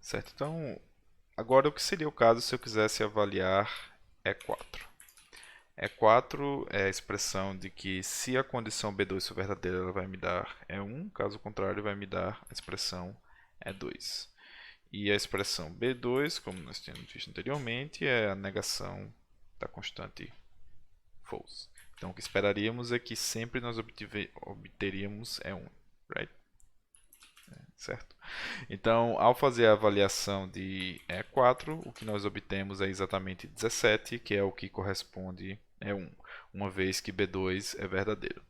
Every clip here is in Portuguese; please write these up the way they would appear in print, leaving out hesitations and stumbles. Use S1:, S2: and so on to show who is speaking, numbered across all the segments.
S1: Certo? Então, agora o que seria o caso se eu quisesse avaliar E4? E4 é a expressão de que se a condição B2 for verdadeira, ela vai me dar E1, caso contrário, vai me dar a expressão E2. E a expressão B2, como nós tínhamos visto anteriormente, é a negação da constante false. Então, o que esperaríamos é que sempre nós obteríamos E1, right? Certo? Então, ao fazer a avaliação de E4, o que nós obtemos é exatamente 17, que é o que corresponde a E1, uma vez que B2 é verdadeiro.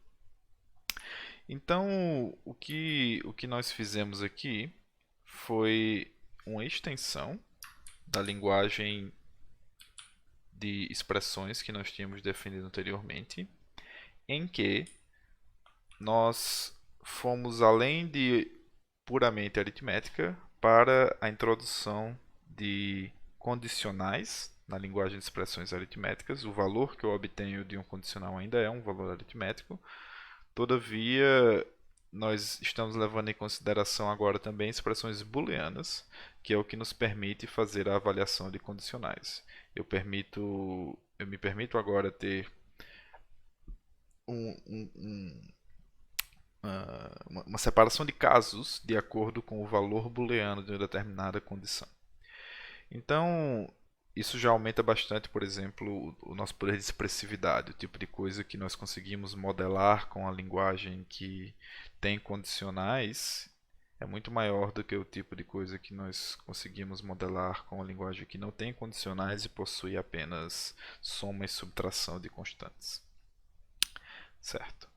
S1: Então, o que nós fizemos aqui foi uma extensão da linguagem de expressões que nós tínhamos definido anteriormente, em que nós fomos além de puramente aritmética para a introdução de condicionais na linguagem de expressões aritméticas. O valor que eu obtenho de um condicional ainda é um valor aritmético. Todavia, nós estamos levando em consideração agora também expressões booleanas, que é o que nos permite fazer a avaliação de condicionais. Eu me permito agora ter um, um, um, uma separação de casos de acordo com o valor booleano de uma determinada condição. Então, isso já aumenta bastante, por exemplo, o nosso poder de expressividade, o tipo de coisa que nós conseguimos modelar com a linguagem que tem condicionais é muito maior do que o tipo de coisa que nós conseguimos modelar com a linguagem que não tem condicionais e possui apenas soma e subtração de constantes. Certo?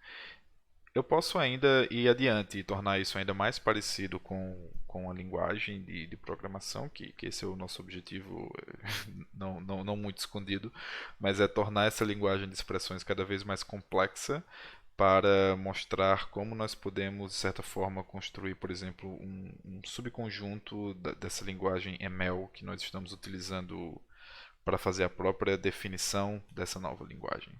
S1: Eu posso ainda ir adiante e tornar isso ainda mais parecido com a linguagem de programação, que esse é o nosso objetivo, não muito escondido, mas é tornar essa linguagem de expressões cada vez mais complexa para mostrar como nós podemos, de certa forma, construir, por exemplo, um subconjunto dessa linguagem ML que nós estamos utilizando para fazer a própria definição dessa nova linguagem.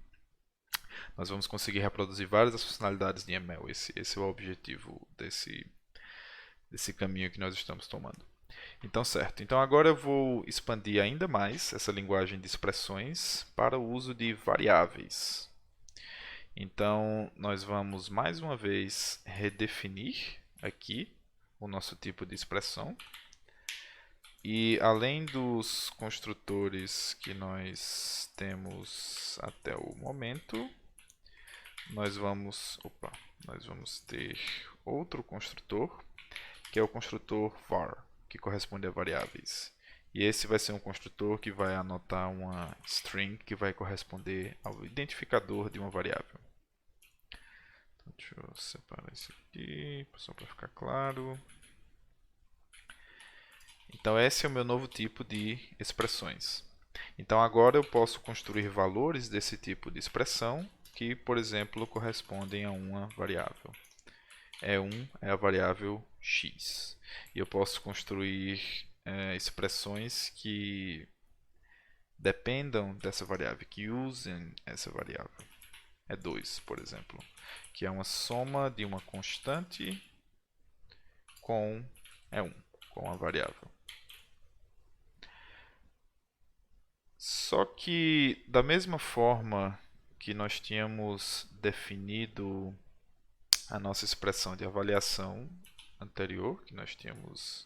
S1: Nós vamos conseguir reproduzir várias das funcionalidades de ML. Esse é o objetivo desse caminho que nós estamos tomando. Então, certo. Então, agora eu vou expandir ainda mais essa linguagem de expressões para o uso de variáveis. Então, nós vamos mais uma vez redefinir aqui o nosso tipo de expressão. E além dos construtores que nós temos até o momento, nós vamos ter outro construtor, que é o construtor var, que corresponde a variáveis. E esse vai ser um construtor que vai anotar uma string que vai corresponder ao identificador de uma variável. Então, deixa eu separar isso aqui, só para ficar claro. Então, esse é o meu novo tipo de expressões. Então, agora eu posso construir valores desse tipo de expressão que, por exemplo, correspondem a uma variável. E1 é a variável x. E eu posso construir expressões que dependam dessa variável, que usem essa variável. E2, por exemplo, que é uma soma de uma constante com E1, com a variável. Só que, da mesma forma que nós tínhamos definido a nossa expressão de avaliação anterior, que nós tínhamos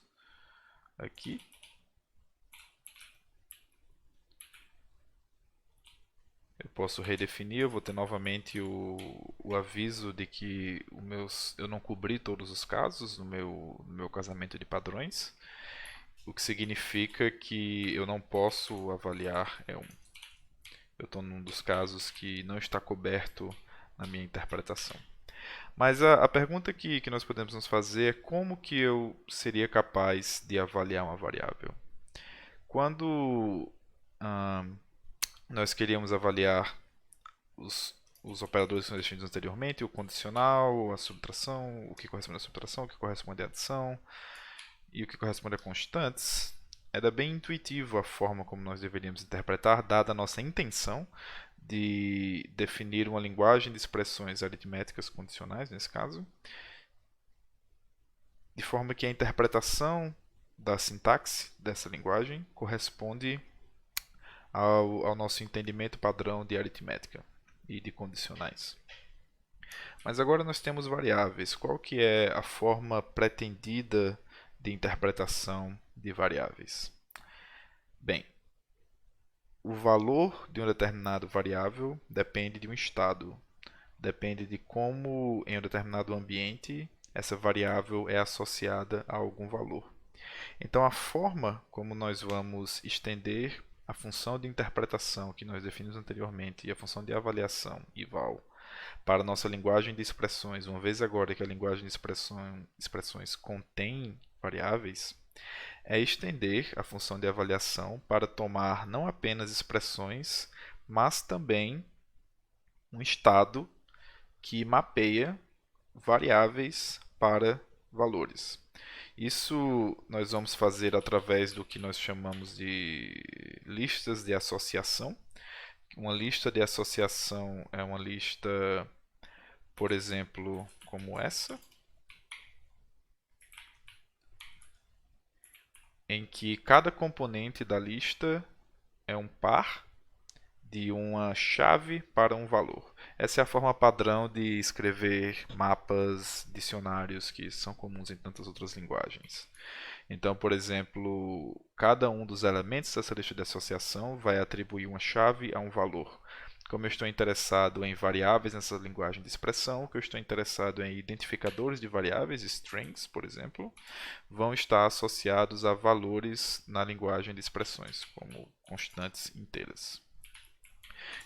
S1: aqui, eu posso redefinir, eu vou ter novamente o aviso de que eu não cobri todos os casos no meu casamento de padrões, o que significa que eu não posso avaliar E1. Eu estou num dos casos que não está coberto na minha interpretação. Mas a pergunta que nós podemos nos fazer é como que eu seria capaz de avaliar uma variável? Quando nós queríamos avaliar os operadores que nós definidos anteriormente, o condicional, a subtração, o que corresponde à subtração, o que corresponde à adição e o que corresponde a constantes, era bem intuitivo a forma como nós deveríamos interpretar, dada a nossa intenção de definir uma linguagem de expressões aritméticas condicionais, nesse caso, de forma que a interpretação da sintaxe dessa linguagem corresponde ao nosso entendimento padrão de aritmética e de condicionais. Mas agora nós temos variáveis. Qual que é a forma pretendida de interpretação de variáveis? Bem, o valor de uma determinada variável depende de um estado. Depende de como, em um determinado ambiente, essa variável é associada a algum valor. Então, a forma como nós vamos estender a função de interpretação que nós definimos anteriormente e a função de avaliação, eval, para a nossa linguagem de expressões, uma vez agora que a linguagem de expressões contém variáveis, é estender a função de avaliação para tomar não apenas expressões, mas também um estado que mapeia variáveis para valores. Isso nós vamos fazer através do que nós chamamos de listas de associação. Uma lista de associação é uma lista, por exemplo, como essa, em que cada componente da lista é um par de uma chave para um valor. Essa é a forma padrão de escrever mapas, dicionários que são comuns em tantas outras linguagens. Então, por exemplo, cada um dos elementos dessa lista de associação vai atribuir uma chave a um valor. Como eu estou interessado em variáveis nessa linguagem de expressão, que eu estou interessado em identificadores de variáveis, strings, por exemplo, vão estar associados a valores na linguagem de expressões, como constantes inteiras.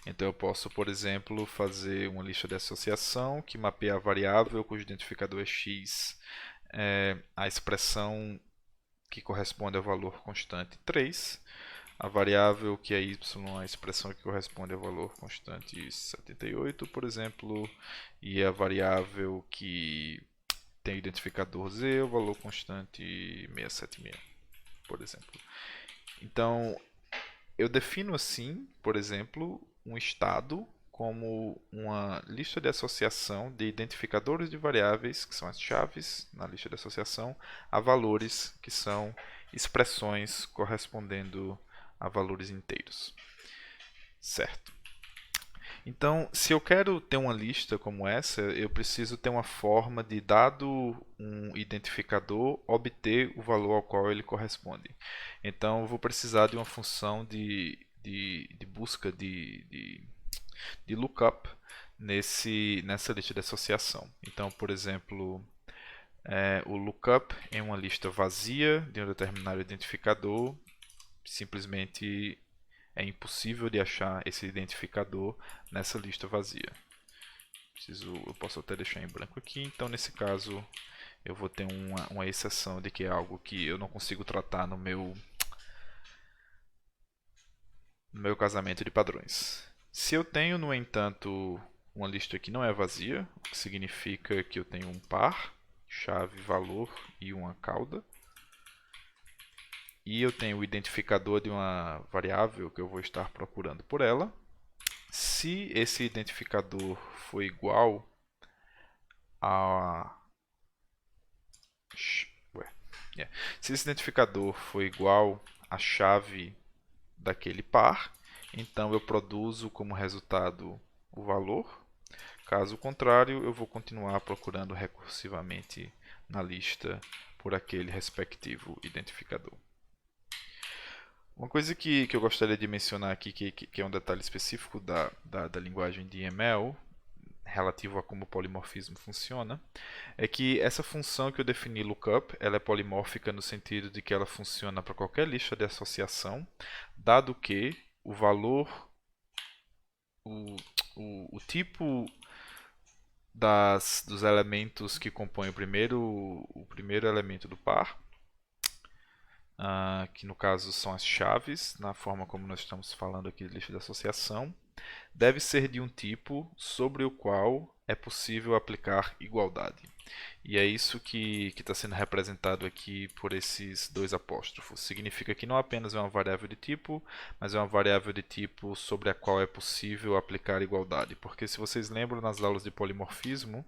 S1: Então eu posso, por exemplo, fazer uma lista de associação que mapeia a variável cujo identificador é x, a expressão que corresponde ao valor constante 3, a variável que é y, a expressão que corresponde ao valor constante 78, por exemplo, e a variável que tem o identificador z, o valor constante 676, por exemplo. Então, eu defino assim, por exemplo, um estado como uma lista de associação de identificadores de variáveis, que são as chaves na lista de associação, a valores, que são expressões correspondendo a valores inteiros. Certo. Então, se eu quero ter uma lista como essa, eu preciso ter uma forma de, dado um identificador, obter o valor ao qual ele corresponde. Então, eu vou precisar de uma função de busca de lookup nessa lista de associação. Então, por exemplo, o lookup em uma lista vazia de um determinado identificador simplesmente é impossível de achar esse identificador nessa lista vazia. Eu posso até deixar em branco aqui, então nesse caso eu vou ter uma exceção de que é algo que eu não consigo tratar no meu casamento de padrões. Se eu tenho, no entanto, uma lista que não é vazia, o que significa que eu tenho um par, chave, valor e uma cauda, e eu tenho o identificador de uma variável que eu vou estar procurando por ela. Se esse identificador for igual a se esse identificador for igual à chave daquele par, então eu produzo como resultado o valor. Caso contrário, eu vou continuar procurando recursivamente na lista por aquele respectivo identificador. Uma coisa que eu gostaria de mencionar aqui, que é um detalhe específico da linguagem de ML, relativo a como o polimorfismo funciona, é que essa função que eu defini lookup, ela é polimórfica no sentido de que ela funciona para qualquer lista de associação, dado que o valor, o tipo dos elementos que compõem o primeiro elemento do par, que no caso são as chaves, na forma como nós estamos falando aqui de lista de associação, deve ser de um tipo sobre o qual é possível aplicar igualdade. E é isso que está sendo representado aqui por esses dois apóstrofos. Significa que não apenas é uma variável de tipo, mas é uma variável de tipo sobre a qual é possível aplicar igualdade. Porque se vocês lembram nas aulas de polimorfismo,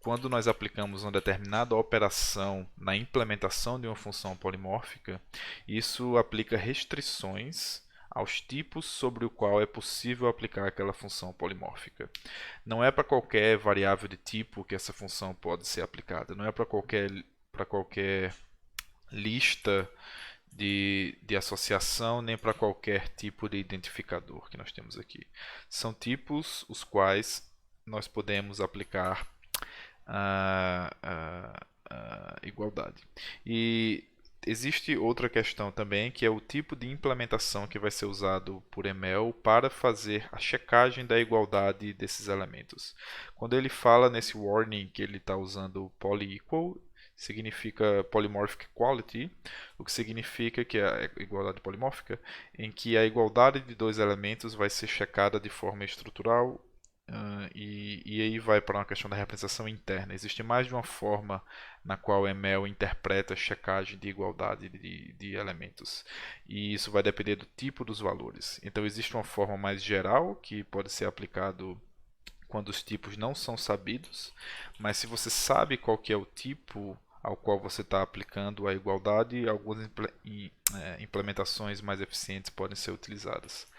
S1: quando nós aplicamos uma determinada operação na implementação de uma função polimórfica, isso aplica restrições aos tipos sobre o qual é possível aplicar aquela função polimórfica. Não é para qualquer variável de tipo que essa função pode ser aplicada, não é para qualquer lista de associação, nem para qualquer tipo de identificador que nós temos aqui. São tipos os quais nós podemos aplicar a igualdade. E existe outra questão também, que é o tipo de implementação que vai ser usado por ML para fazer a checagem da igualdade desses elementos. Quando ele fala nesse warning que ele está usando poly-equal, significa polymorphic equality, o que significa que é a igualdade polimórfica, em que a igualdade de dois elementos vai ser checada de forma estrutural. E aí vai para uma questão da representação interna. Existe mais de uma forma na qual o ML interpreta a checagem de igualdade de elementos. E isso vai depender do tipo dos valores. Então existe uma forma mais geral que pode ser aplicado quando os tipos não são sabidos, mas se você sabe qual que é o tipo ao qual você está aplicando a igualdade, algumas implementações mais eficientes podem ser utilizadas.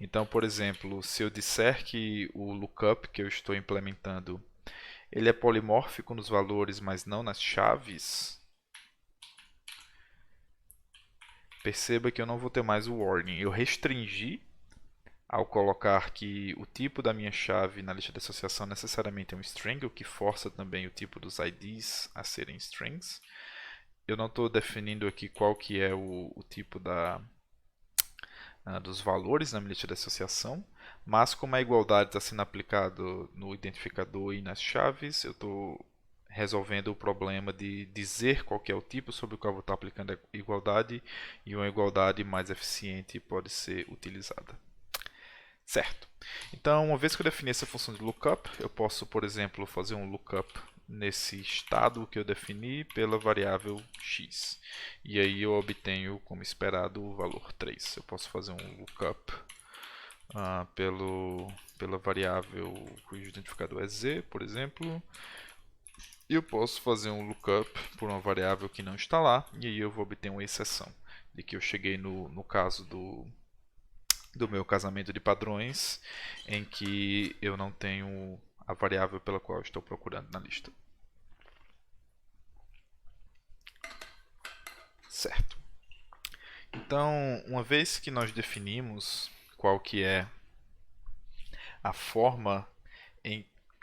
S1: Então, por exemplo, se eu disser que o lookup que eu estou implementando ele é polimórfico nos valores, mas não nas chaves, perceba que eu não vou ter mais o warning. Eu restringi ao colocar que o tipo da minha chave na lista de associação necessariamente é um string, o que força também o tipo dos IDs a serem strings. Eu não estou definindo aqui qual que é o tipo dos valores na minha lista de associação, mas como a igualdade está sendo aplicada no identificador e nas chaves, eu estou resolvendo o problema de dizer qual que é o tipo sobre o qual eu vou estar aplicando a igualdade, e uma igualdade mais eficiente pode ser utilizada. Certo. Então, uma vez que eu defini essa função de lookup, eu posso, por exemplo, fazer um lookup nesse estado que eu defini pela variável x. E aí eu obtenho, como esperado, o valor 3. Eu posso fazer um lookup pela variável cujo identificador é z, por exemplo. E eu posso fazer um lookup por uma variável que não está lá, e aí eu vou obter uma exceção de que eu cheguei no caso do meu casamento de padrões, em que eu não tenho a variável pela qual eu estou procurando na lista. Certo. Então, uma vez que nós definimos qual que é a forma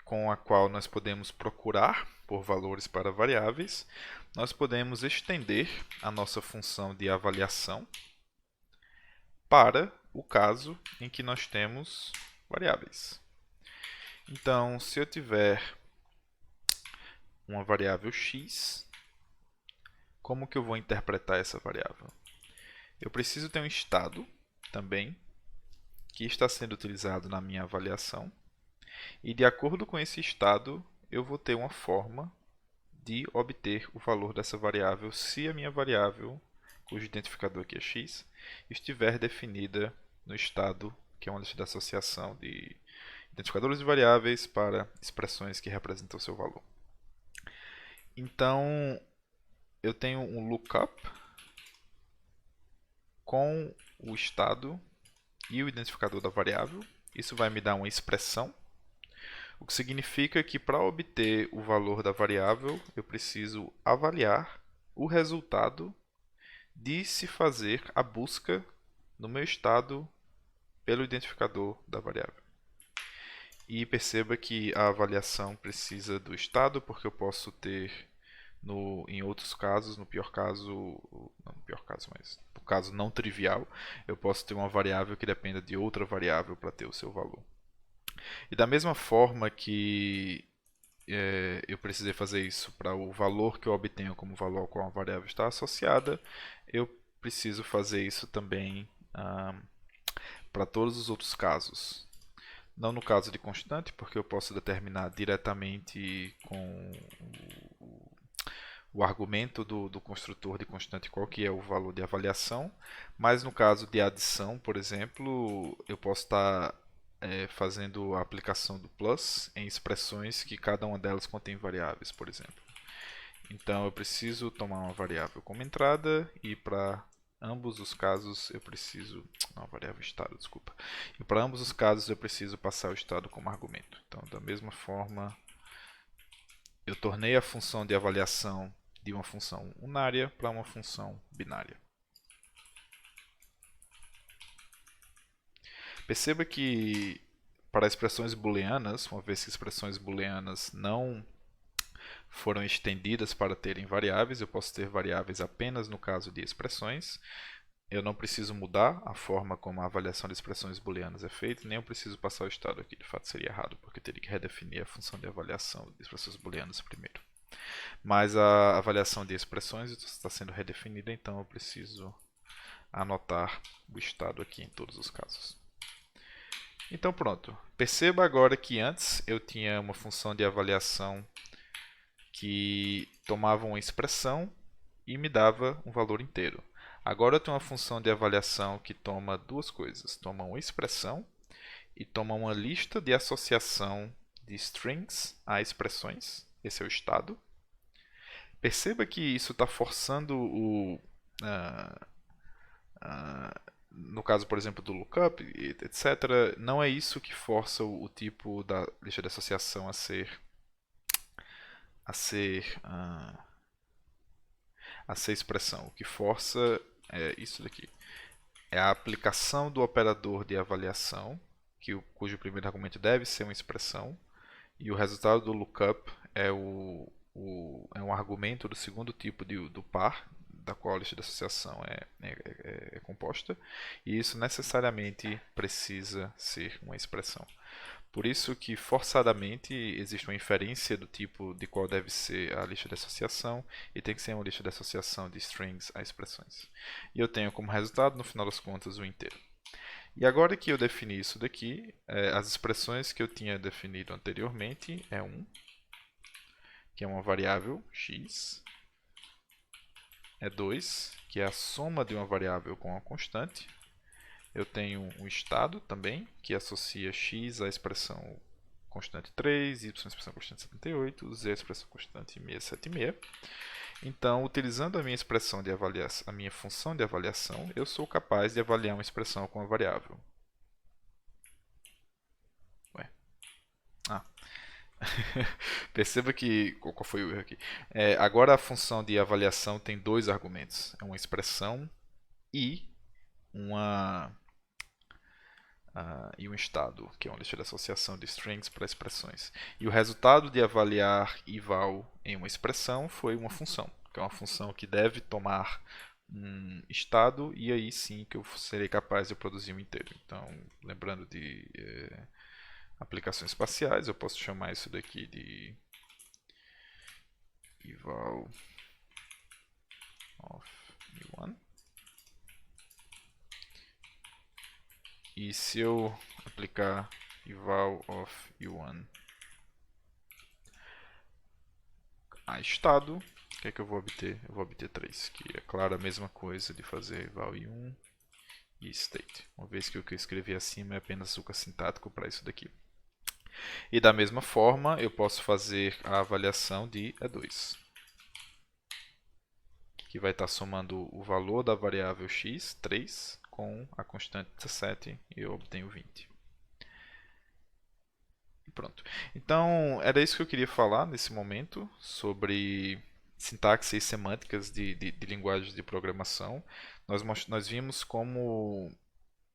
S1: com a qual nós podemos procurar por valores para variáveis, nós podemos estender a nossa função de avaliação para o caso em que nós temos variáveis. Então, se eu tiver uma variável x, como que eu vou interpretar essa variável? Eu preciso ter um estado também que está sendo utilizado na minha avaliação, e de acordo com esse estado, eu vou ter uma forma de obter o valor dessa variável se a minha variável, cujo identificador aqui é x, estiver definida no estado, que é uma lista de associação de identificadores de variáveis para expressões que representam o seu valor. Então, eu tenho um lookup com o estado e o identificador da variável. Isso vai me dar uma expressão, o que significa que para obter o valor da variável, eu preciso avaliar o resultado de se fazer a busca no meu estado pelo identificador da variável. E perceba que a avaliação precisa do estado, porque eu posso ter em outros casos, no pior caso, não no pior caso, mas no caso não trivial, eu posso ter uma variável que dependa de outra variável para ter o seu valor. E da mesma forma que eu precisei fazer isso para o valor que eu obtenho como valor ao qual a variável está associada, eu preciso fazer isso também para todos os outros casos. Não no caso de constante, porque eu posso determinar diretamente com o argumento do construtor de constante qual que é o valor de avaliação, mas no caso de adição, por exemplo, eu posso estar fazendo a aplicação do plus em expressões que cada uma delas contém variáveis, por exemplo. Então eu preciso tomar uma variável como entrada e para ambos os casos eu preciso... Não, variável estado, desculpa. E para ambos os casos eu preciso passar o estado como argumento. Então, da mesma forma, eu tornei a função de avaliação de uma função unária para uma função binária. Perceba que para expressões booleanas, uma vez que expressões booleanas não foram estendidas para terem variáveis, eu posso ter variáveis apenas no caso de expressões. Eu não preciso mudar a forma como a avaliação de expressões booleanas é feita, nem eu preciso passar o estado aqui. De fato seria errado, porque eu teria que redefinir a função de avaliação de expressões booleanas primeiro. Mas a avaliação de expressões está sendo redefinida, então eu preciso anotar o estado aqui em todos os casos. Então pronto. Perceba agora que antes eu tinha uma função de avaliação que tomava uma expressão e me dava um valor inteiro. Agora eu tenho uma função de avaliação que toma duas coisas. Toma uma expressão e toma uma lista de associação de strings a expressões. Esse é o estado. Perceba que isso está forçando no caso, por exemplo, do lookup, etc., não é isso que força o tipo da lista de associação a ser expressão. O que força é isso daqui. É a aplicação do operador de avaliação, cujo primeiro argumento deve ser uma expressão, e o resultado do lookup é um argumento do segundo tipo do par, da qual a lista de associação é composta, e isso necessariamente precisa ser uma expressão. Por isso que forçadamente existe uma inferência do tipo de qual deve ser a lista de associação, e tem que ser uma lista de associação de strings a expressões. E eu tenho como resultado, no final das contas, o inteiro. E agora que eu defini isso daqui, as expressões que eu tinha definido anteriormente é 1, que é uma variável x, é 2, que é a soma de uma variável com uma constante. Eu tenho um estado também, que associa x à expressão constante 3, y à expressão constante 78, z à expressão constante 676. Então, utilizando a minha expressão de avaliação, a minha função de avaliação, eu sou capaz de avaliar uma expressão com uma variável. Ué. Perceba que... Qual foi o erro aqui? Agora a função de avaliação tem dois argumentos. É uma expressão e um estado, que é uma lista de associação de strings para expressões. E o resultado de avaliar eval em uma expressão foi uma função, que é uma função que deve tomar um estado, e aí sim que eu serei capaz de produzir um inteiro. Então, lembrando de aplicações espaciais, eu posso chamar isso daqui de eval of u1. E se eu aplicar eval of u1 a estado, o que é que eu vou obter? Eu vou obter 3, que é claro a mesma coisa de fazer eval u1 e state, uma vez que o que eu escrevi acima é apenas suca sintático para isso daqui. E da mesma forma, eu posso fazer a avaliação de E2, que vai estar somando o valor da variável x, 3, com a constante 17, e eu obtenho 20. E pronto. Então, era isso que eu queria falar nesse momento, sobre sintaxe e semânticas de linguagens de programação. Nós vimos como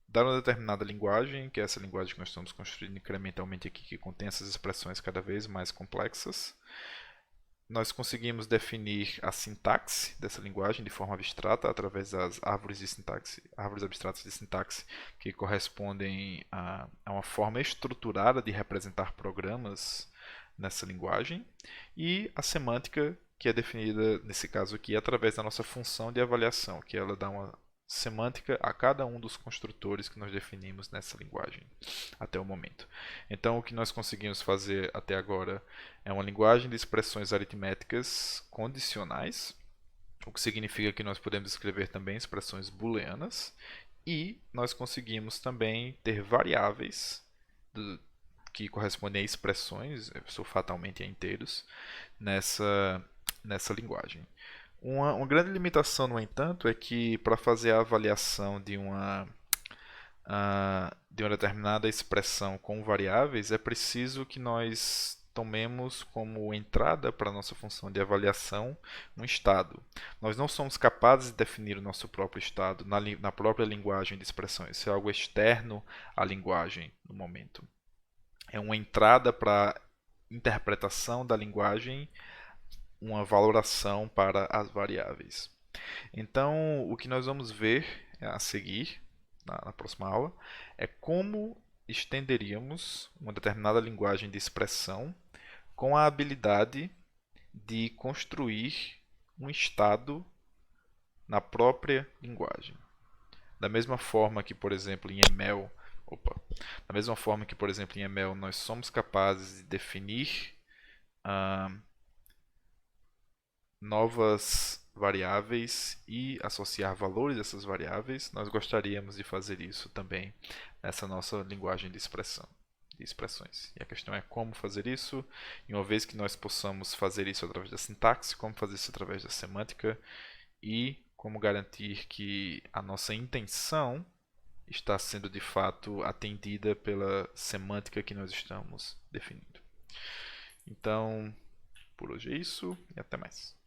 S1: dar uma determinada linguagem, que é essa linguagem que nós estamos construindo incrementalmente aqui, que contém essas expressões cada vez mais complexas. Nós conseguimos definir a sintaxe dessa linguagem de forma abstrata através das árvores de sintaxe, árvores abstratas de sintaxe, que correspondem a uma forma estruturada de representar programas nessa linguagem, e a semântica, que é definida nesse caso aqui através da nossa função de avaliação, que ela dá uma semântica a cada um dos construtores que nós definimos nessa linguagem até o momento. Então, o que nós conseguimos fazer até agora é uma linguagem de expressões aritméticas condicionais, o que significa que nós podemos escrever também expressões booleanas, e nós conseguimos também ter variáveis que correspondem a expressões, são fatalmente a inteiros, nessa linguagem. Uma grande limitação, no entanto, é que para fazer a avaliação de uma determinada expressão com variáveis, é preciso que nós tomemos como entrada para a nossa função de avaliação um estado. Nós não somos capazes de definir o nosso próprio estado na própria linguagem de expressão. Isso é algo externo à linguagem no momento. É uma entrada para a interpretação da linguagem, uma valoração para as variáveis. Então, o que nós vamos ver a seguir, na próxima aula, é como estenderíamos uma determinada linguagem de expressão com a habilidade de construir um estado na própria linguagem. Da mesma forma que, por exemplo, em ML, da mesma forma que, por exemplo, em ML nós somos capazes de definir novas variáveis e associar valores a essas variáveis, nós gostaríamos de fazer isso também nessa nossa linguagem de expressões. E a questão é como fazer isso, e uma vez que nós possamos fazer isso através da sintaxe, como fazer isso através da semântica e como garantir que a nossa intenção está sendo de fato atendida pela semântica que nós estamos definindo. Então, por hoje é isso e até mais.